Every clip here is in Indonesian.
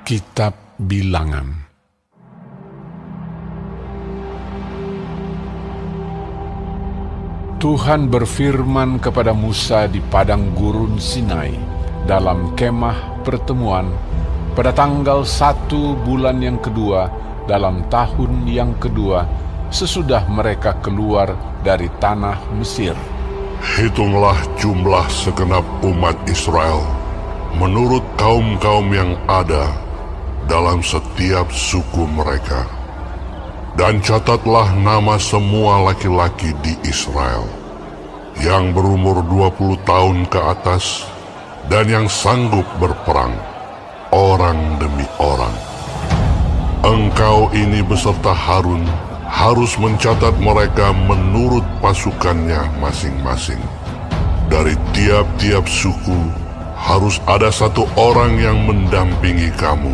Kitab Bilangan. Tuhan berfirman kepada Musa di padang gurun Sinai dalam kemah pertemuan pada tanggal 1 bulan yang kedua dalam tahun yang kedua sesudah mereka keluar dari tanah Mesir. Hitunglah jumlah segenap umat Israel menurut kaum-kaum yang ada dalam setiap suku mereka. Dan catatlah nama semua laki-laki di Israel yang berumur 20 tahun ke atas dan yang sanggup berperang, orang demi orang. Engkau ini beserta Harun harus mencatat mereka menurut pasukannya masing-masing. Dari tiap-tiap suku harus ada satu orang yang mendampingi kamu,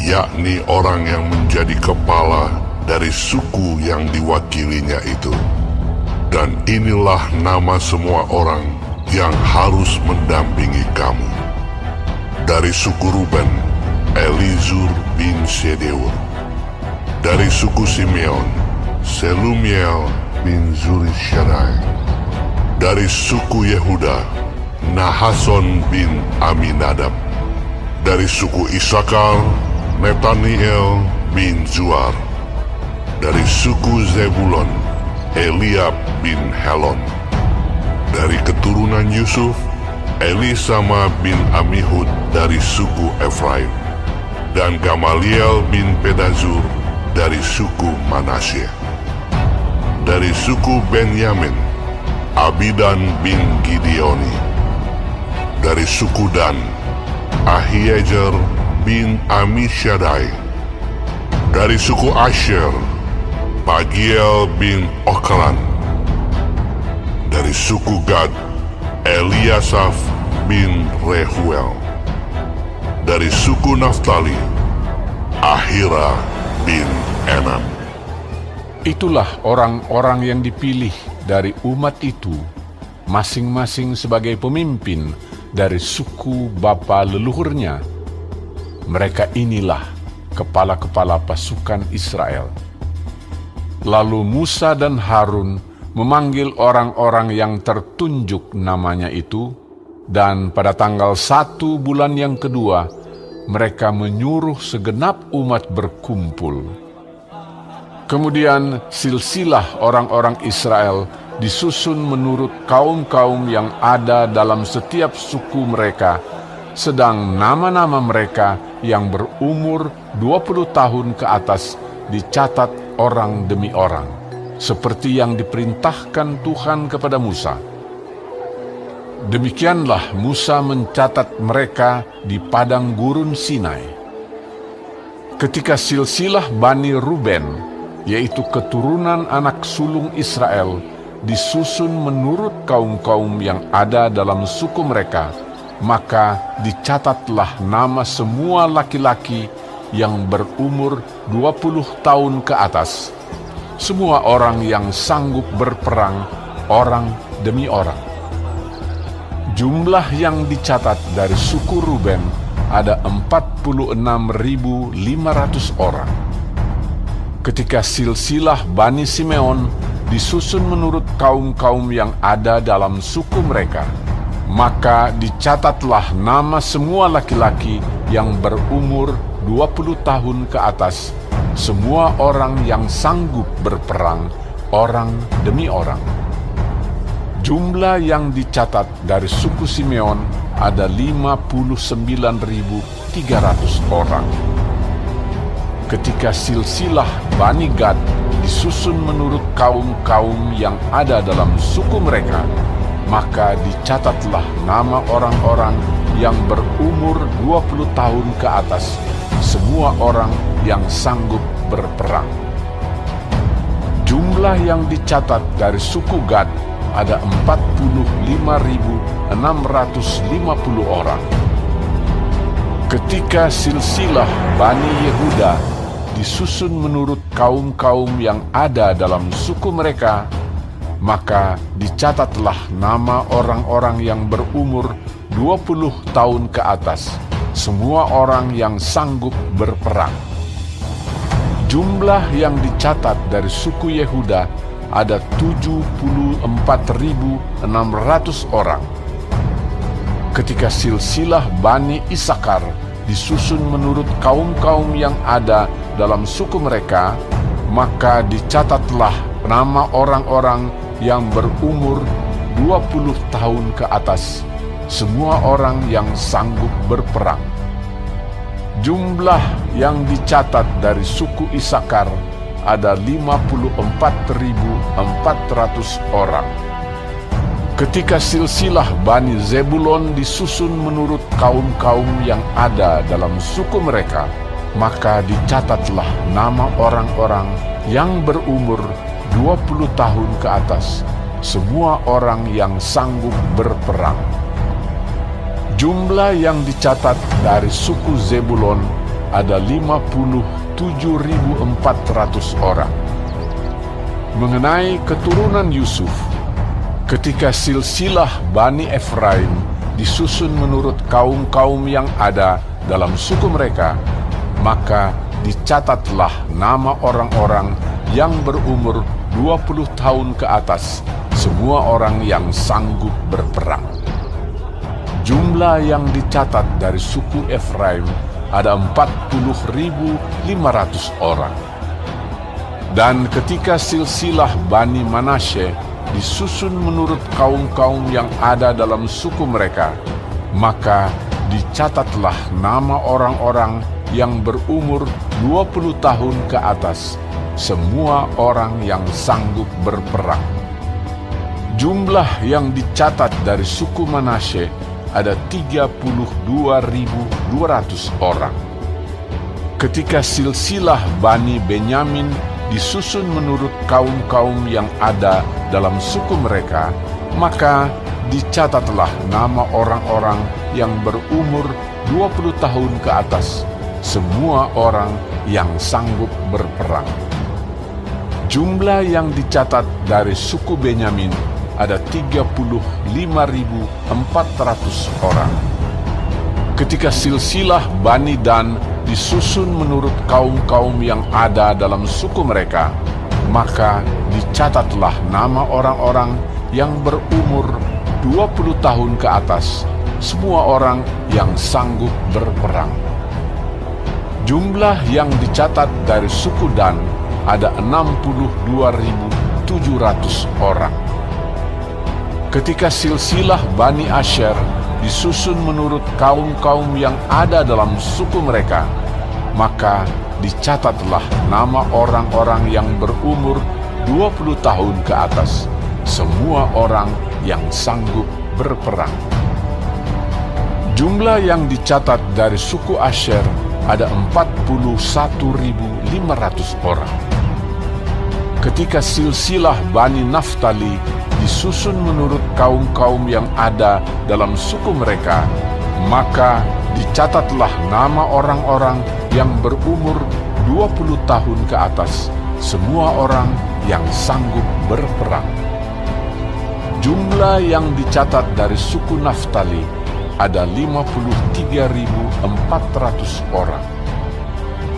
yakni orang yang menjadi kepala dari suku yang diwakilinya itu. Dan inilah nama semua orang yang harus mendampingi kamu. Dari suku Ruben, Elizur bin Sedeur. Dari suku Simeon, Selumiel bin Zurishaddai. Dari suku Yehuda, Nahason bin Aminadab. Dari suku Isakar, Netaniel bin Zuar. Dari suku Zebulon, Eliab bin Helon. Dari keturunan Yusuf, Elisama bin Amihud dari suku Efraim. Dan Gamaliel bin Pedazur dari suku Manasye. Dari suku Benyamin, Abidan bin Gideoni. Dari suku Dan, Ahiezer bin Amishaddai. Dari suku Asher, Pagiel bin Okran. Dari suku Gad, Eliasaf bin Rehuel. Dari suku Naftali, Ahira bin Enan. Itulah orang-orang yang dipilih dari umat itu, masing-masing sebagai pemimpin dari suku bapa leluhurnya. Mereka inilah kepala-kepala pasukan Israel. Lalu Musa dan Harun memanggil orang-orang yang tertunjuk namanya itu, dan pada tanggal 1 bulan yang kedua, mereka menyuruh segenap umat berkumpul. Kemudian silsilah orang-orang Israel disusun menurut kaum-kaum yang ada dalam setiap suku mereka, sedang nama-nama mereka yang berumur 20 tahun ke atas dicatat orang demi orang, seperti yang diperintahkan Tuhan kepada Musa. Demikianlah Musa mencatat mereka di padang gurun Sinai. Ketika silsilah Bani Ruben, yaitu keturunan anak sulung Israel, disusun menurut kaum-kaum yang ada dalam suku mereka, maka dicatatlah nama semua laki-laki yang berumur 20 tahun ke atas, semua orang yang sanggup berperang, orang demi orang. Jumlah yang dicatat dari suku Ruben ada 46.500 orang. Ketika silsilah Bani Simeon disusun menurut kaum-kaum yang ada dalam suku mereka, maka dicatatlah nama semua laki-laki yang berumur 20 tahun ke atas, semua orang yang sanggup berperang, orang demi orang. Jumlah yang dicatat dari suku Simeon ada 59.300 orang. Ketika silsilah Bani Gad disusun menurut kaum-kaum yang ada dalam suku mereka, maka dicatatlah nama orang-orang yang berumur 20 tahun ke atas, semua orang yang sanggup berperang. Jumlah yang dicatat dari suku Gad ada 45.650 orang. Ketika silsilah Bani Yehuda disusun menurut kaum-kaum yang ada dalam suku mereka, maka dicatatlah nama orang-orang yang berumur 20 tahun ke atas, semua orang yang sanggup berperang. Jumlah yang dicatat dari suku Yehuda ada 74.600 orang. Ketika silsilah Bani Isakar disusun menurut kaum-kaum yang ada dalam suku mereka, maka dicatatlah nama orang-orang yang berumur 20 tahun ke atas, semua orang yang sanggup berperang. Jumlah yang dicatat dari suku Isakar ada 54.400 orang. Ketika silsilah Bani Zebulon disusun menurut kaum-kaum yang ada dalam suku mereka, maka dicatatlah nama orang-orang yang berumur 20 tahun ke atas, semua orang yang sanggup berperang. Jumlah yang dicatat dari suku Zebulon ada 57.400 orang. Mengenai keturunan Yusuf, ketika silsilah Bani Efraim disusun menurut kaum-kaum yang ada dalam suku mereka, maka dicatatlah nama orang-orang yang berumur 20 tahun ke atas, semua orang yang sanggup berperang. Jumlah yang dicatat dari suku Efraim ada 40.500 orang. Dan ketika silsilah Bani Manasye disusun menurut kaum-kaum yang ada dalam suku mereka, maka dicatatlah nama orang-orang yang berumur 20 tahun ke atas, semua orang yang sanggup berperang. Jumlah yang dicatat dari suku Manasye ada 32.200 orang. Ketika silsilah Bani Benyamin disusun menurut kaum-kaum yang ada dalam suku mereka, maka dicatatlah nama orang-orang yang berumur 20 tahun ke atas, semua orang yang sanggup berperang. Jumlah yang dicatat dari suku Benyamin ada 35.400 orang. Ketika silsilah Bani Dan disusun menurut kaum-kaum yang ada dalam suku mereka, maka dicatatlah nama orang-orang yang berumur 20 tahun ke atas, semua orang yang sanggup berperang. Jumlah yang dicatat dari suku Dan ada 62.700 orang. Ketika silsilah Bani Asher disusun menurut kaum-kaum yang ada dalam suku mereka, maka dicatatlah nama orang-orang yang berumur 20 tahun ke atas, semua orang yang sanggup berperang. Jumlah yang dicatat dari suku Asher ada 41.500 orang. Ketika silsilah Bani Naftali disusun menurut kaum-kaum yang ada dalam suku mereka, maka dicatatlah nama orang-orang yang berumur 20 tahun ke atas, semua orang yang sanggup berperang. Jumlah yang dicatat dari suku Naftali ada 53.400 orang.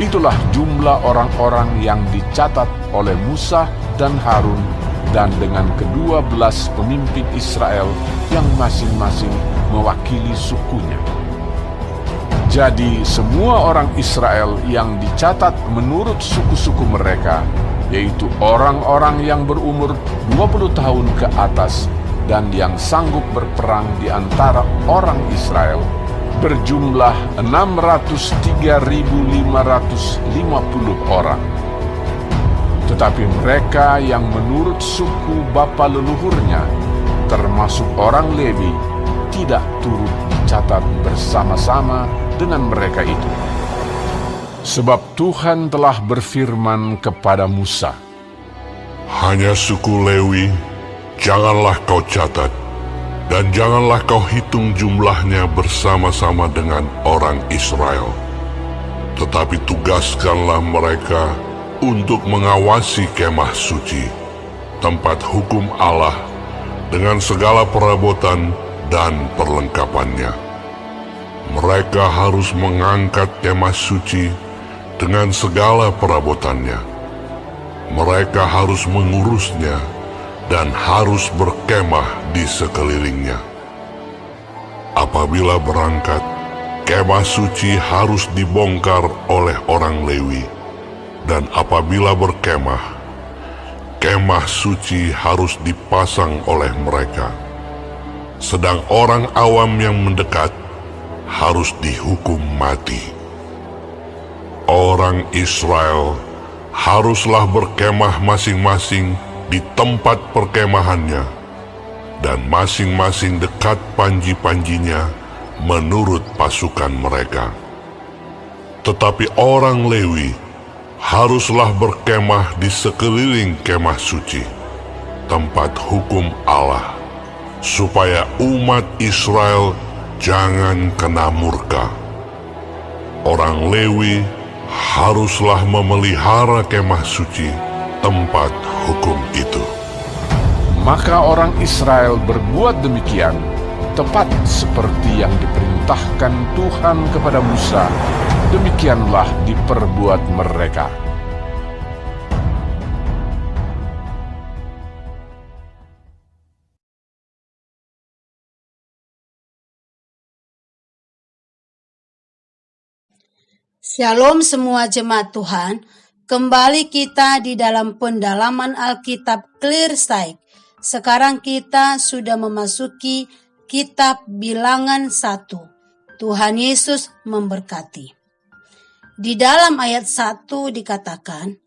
Itulah jumlah orang-orang yang dicatat oleh Musa dan Harun dan dengan ke-12 pemimpin Israel yang masing-masing mewakili sukunya. Jadi semua orang Israel yang dicatat menurut suku-suku mereka, yaitu orang-orang yang berumur 20 tahun ke atas dan yang sanggup berperang di antara orang Israel, berjumlah 603.550 orang. Tetapi mereka yang menurut suku bapa leluhurnya, termasuk orang Lewi, tidak turut dicatat bersama-sama dengan mereka itu. Sebab Tuhan telah berfirman kepada Musa, Hanya suku Lewi, janganlah kau catat, dan janganlah kau hitung jumlahnya bersama-sama dengan orang Israel. Tetapi tugaskanlah mereka untuk mengawasi kemah suci, tempat hukum Allah, dengan segala perabotan dan perlengkapannya. Mereka harus mengangkat kemah suci dengan segala perabotannya. Mereka harus mengurusnya dan harus berkemah di sekelilingnya. Apabila berangkat, kemah suci harus dibongkar oleh orang Lewi, dan apabila berkemah, kemah suci harus dipasang oleh mereka. Sedang orang awam yang mendekat harus dihukum mati. Orang Israel haruslah berkemah masing-masing di tempat perkemahannya, dan masing-masing dekat panji-panjinya menurut pasukan mereka. Tetapi orang Lewi haruslah berkemah di sekeliling kemah suci, tempat hukum Allah, supaya umat Israel jangan kena murka. Orang Lewi haruslah memelihara kemah suci, tempat hukum itu. Maka orang Israel berbuat demikian, tepat seperti yang diperintahkan Tuhan kepada Musa, demikianlah diperbuat mereka. Shalom semua jemaat Tuhan, kembali kita di dalam pendalaman Alkitab Clear Sight. Sekarang kita sudah memasuki kitab Bilangan 1. Tuhan Yesus memberkati. Di dalam ayat 1 dikatakan,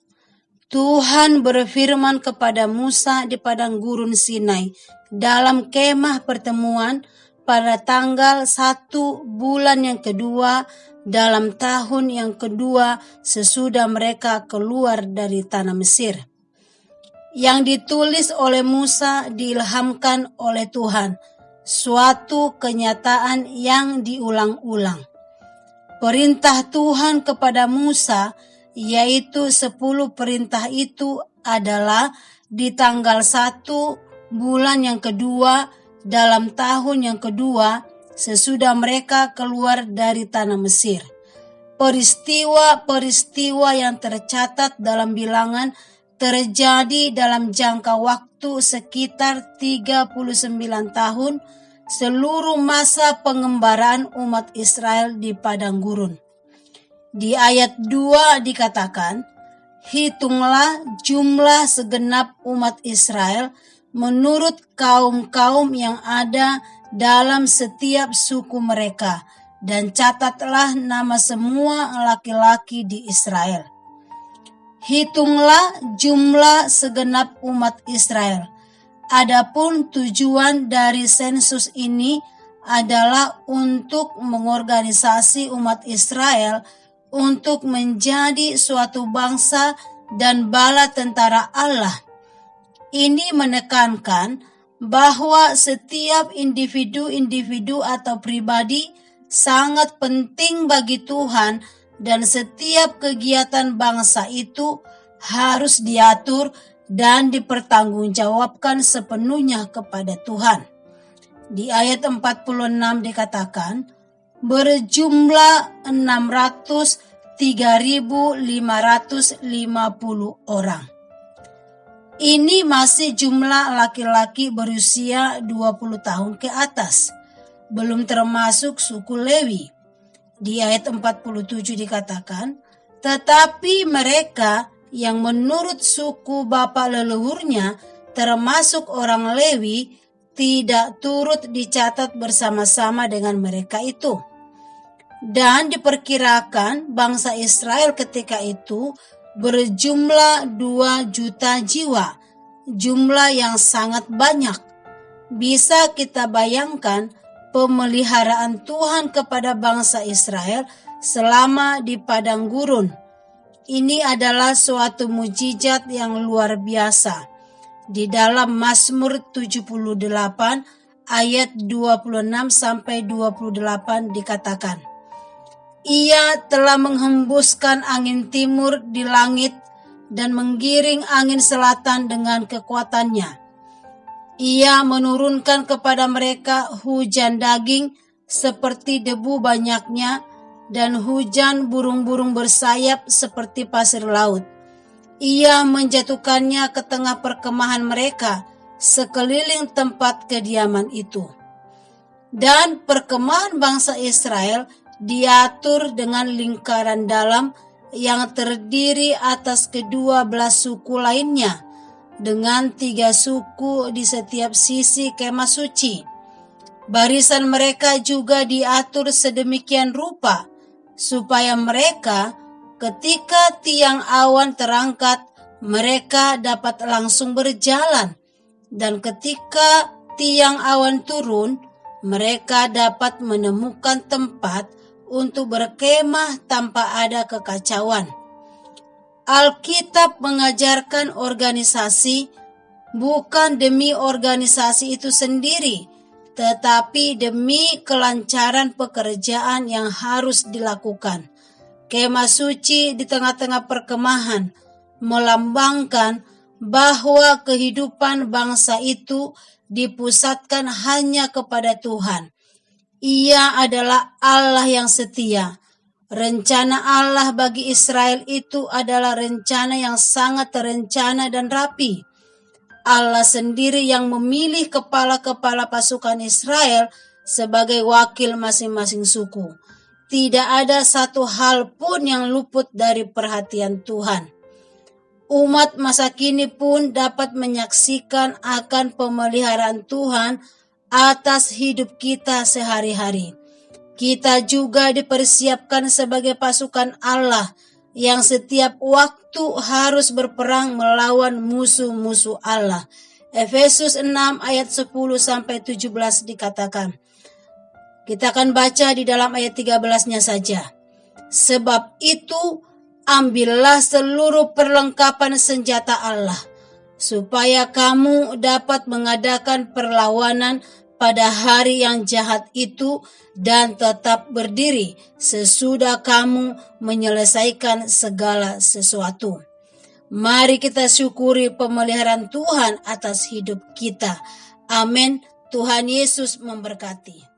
Tuhan berfirman kepada Musa di padang gurun Sinai dalam kemah pertemuan pada tanggal 1 bulan yang kedua dalam tahun yang kedua sesudah mereka keluar dari tanah Mesir. Yang ditulis oleh Musa diilhamkan oleh Tuhan, suatu kenyataan yang diulang-ulang. Perintah Tuhan kepada Musa, yaitu 10 perintah itu adalah di tanggal 1 bulan yang kedua dalam tahun yang kedua sesudah mereka keluar dari tanah Mesir. Peristiwa-peristiwa yang tercatat dalam bilangan terjadi dalam jangka waktu sekitar 39 tahun seluruh masa pengembaraan umat Israel di padang gurun. Di ayat 2 dikatakan, hitunglah jumlah segenap umat Israel menurut kaum-kaum yang ada dalam setiap suku mereka, dan catatlah nama semua laki-laki di Israel. Hitunglah jumlah segenap umat Israel. Adapun tujuan dari sensus ini adalah untuk mengorganisasi umat Israel untuk menjadi suatu bangsa dan bala tentara Allah. Ini menekankan bahwa setiap individu-individu atau pribadi sangat penting bagi Tuhan, dan setiap kegiatan bangsa itu harus diatur dan dipertanggungjawabkan sepenuhnya kepada Tuhan. Di ayat 46 dikatakan, berjumlah 603.550 orang. Ini masih jumlah laki-laki berusia 20 tahun ke atas, belum termasuk suku Lewi. Di ayat 47 dikatakan, tetapi mereka yang menurut suku bapa leluhurnya termasuk orang Lewi tidak turut dicatat bersama-sama dengan mereka itu. Dan diperkirakan bangsa Israel ketika itu berjumlah 2 juta jiwa, jumlah yang sangat banyak. Bisa kita bayangkan pemeliharaan Tuhan kepada bangsa Israel selama di padang gurun. Ini adalah suatu mujizat yang luar biasa. Di dalam Mazmur 78 ayat 26 sampai 28 dikatakan, Ia telah menghembuskan angin timur di langit dan menggiring angin selatan dengan kekuatannya. Ia menurunkan kepada mereka hujan daging seperti debu banyaknya, dan hujan burung-burung bersayap seperti pasir laut. Ia menjatuhkannya ke tengah perkemahan mereka, sekeliling tempat kediaman itu. Dan perkemahan bangsa Israel diatur dengan lingkaran dalam yang terdiri atas kedua belah suku lainnya, dengan 3 suku di setiap sisi kemah suci. Barisan mereka juga diatur sedemikian rupa, supaya mereka ketika tiang awan terangkat, mereka dapat langsung berjalan, dan ketika tiang awan turun, mereka dapat menemukan tempat untuk berkemah tanpa ada kekacauan. Alkitab mengajarkan organisasi bukan demi organisasi itu sendiri, tetapi demi kelancaran pekerjaan yang harus dilakukan. Kemah suci di tengah-tengah perkemahan melambangkan bahwa kehidupan bangsa itu dipusatkan hanya kepada Tuhan. Ia adalah Allah yang setia. Rencana Allah bagi Israel itu adalah rencana yang sangat terencana dan rapi. Allah sendiri yang memilih kepala-kepala pasukan Israel sebagai wakil masing-masing suku. Tidak ada satu hal pun yang luput dari perhatian Tuhan. Umat masa kini pun dapat menyaksikan akan pemeliharaan Tuhan atas hidup kita sehari-hari. Kita juga dipersiapkan sebagai pasukan Allah yang setiap waktu harus berperang melawan musuh-musuh Allah. Efesus 6 ayat 10-17 dikatakan. Kita akan baca di dalam ayat 13-nya saja. Sebab itu, ambillah seluruh perlengkapan senjata Allah, supaya kamu dapat mengadakan perlawanan pada hari yang jahat itu dan tetap berdiri sesudah kamu menyelesaikan segala sesuatu. Mari kita syukuri pemeliharaan Tuhan atas hidup kita. Amin. Tuhan Yesus memberkati.